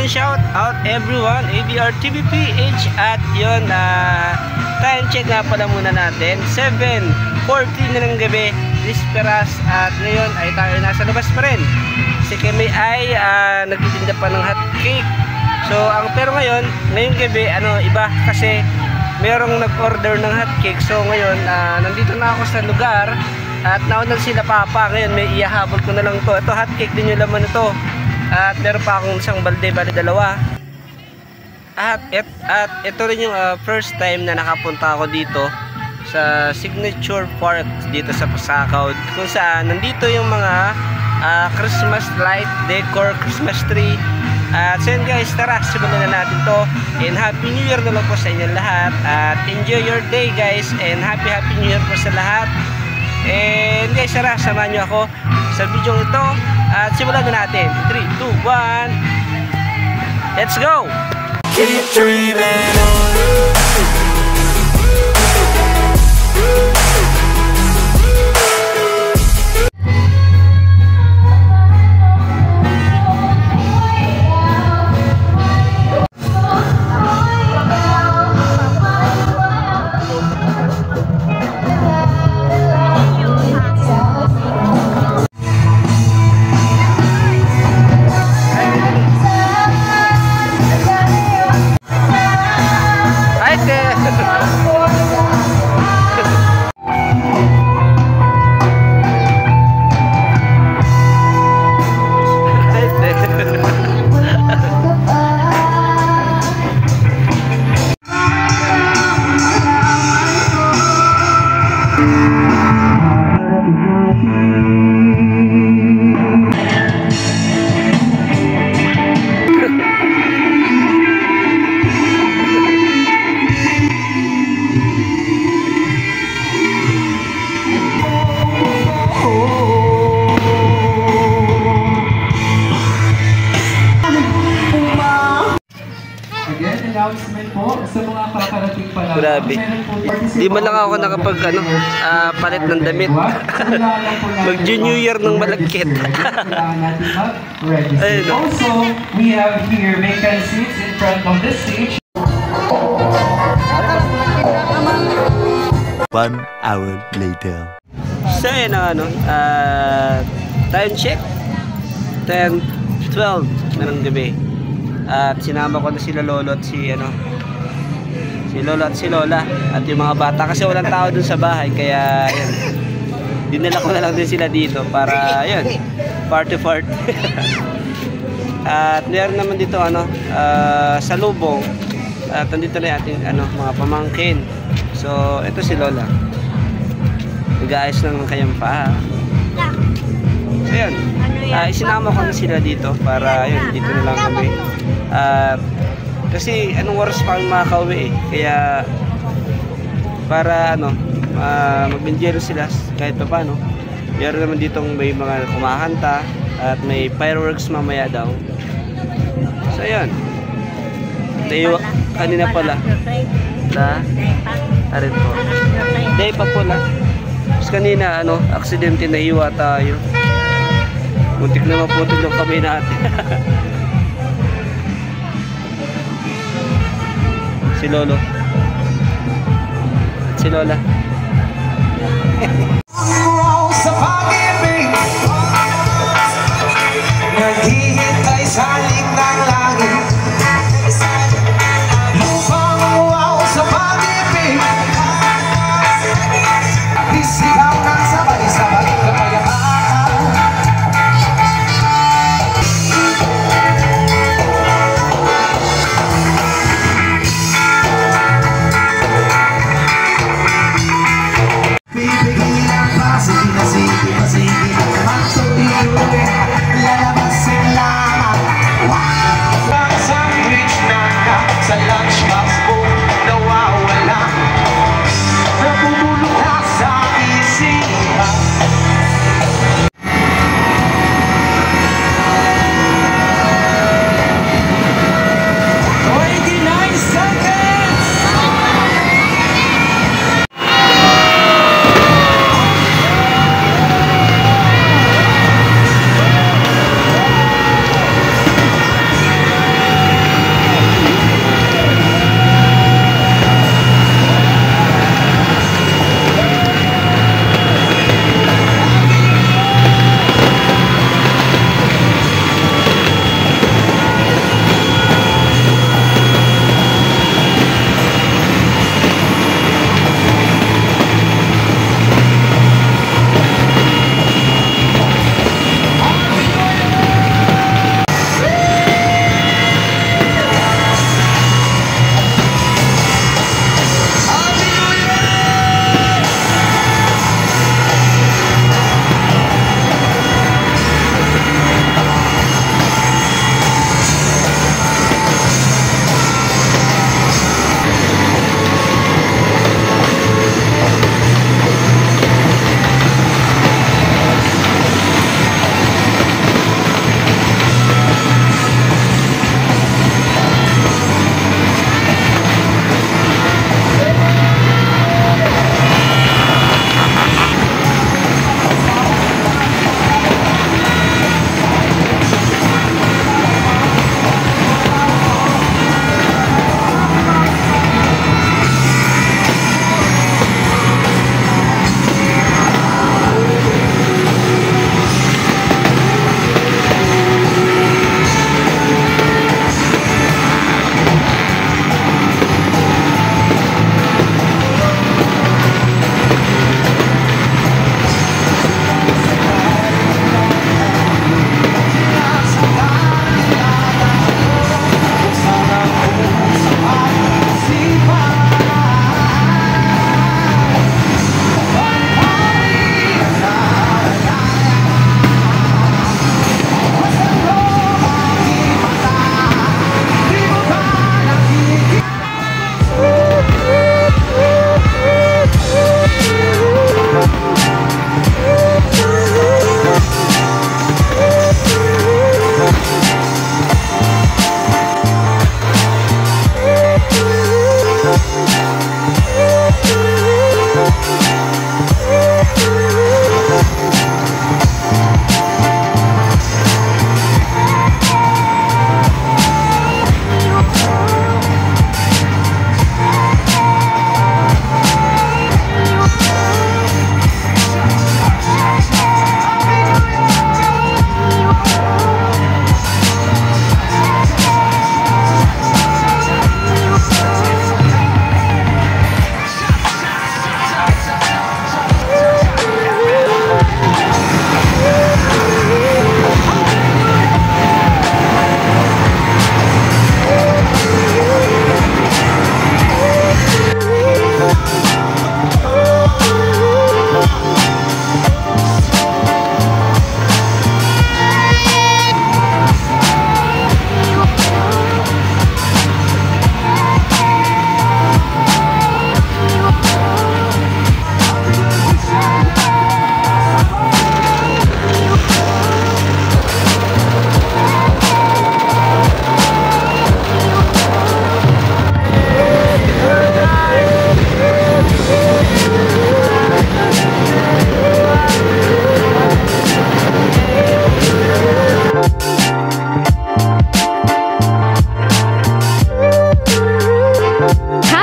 shout out everyone, ABR TVPH. At yun, time check nga pala muna natin, 7:14 na ng gabi, Disperas. At ngayon ay tayo nasa labas pa rin. Si Kemi ay nagtitinda pa ng hot cake. So pero ngayong gabi, iba kasi merong nag-order ng hot cake. So ngayon, nandito na ako sa lugar at naunang sila Papa. Ngayon may ihahabol ko na lang to. Ito hot cake din yung laman nito. At meron pa akong isang balde, dalawa. At ito rin yung first time na nakapunta ako dito sa Signature Park dito sa Pasakaw, kung saan nandito yung mga Christmas light decor, Christmas tree. So yun guys, tara, simulan na natin to. And Happy New Year na lang po sa inyo lahat. At enjoy your day guys. And Happy New Year po sa lahat. And guys, tara, samahan nyo ako sa video ito. At simulan na natin. 3, 2, 1. Let's go! Keep dreaming on. Announcement po sa mga kakarating pa lang. Grabe. Di man lang ako nakapag palit ng damit. Mag-New Year ng malagkit. Also, we have here vacant seats in front of the stage. 1 hour later. So yun time check 10:12 na ng gabi. At sinama ko na sila Lolo at si Lolo at si Lola at yung mga bata kasi walang tao dun sa bahay, kaya yun, dinala ko na lang din sila dito para yun, party. At meron naman dito salubong at nandito na ating mga pamangkin. So ito si Lola, nag-aayos ng kanyang paa. So yun, isinama ko na sila dito para yun, dito na lang kami. Kasi anong oras pa kami makakauwi kaya para mag-enjoy sila kahit pa paano. Meron naman ditong may mga kumakanta at may fireworks mamaya daw. So yun, tayo kanina pala arin po day pa pala. Tapos kanina aksidente, nahiwa tayo, muntik na maputol yung kamay natin. Si Lolo at si Lola. Sa pag-ibig, naghihintay sa ling ng langit. Lupang wow sa pag-ibig, isigaw ng sabay-sabay kapayapaan. Sige, lalabas sila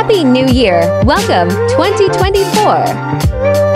Happy New Year! Welcome 2024!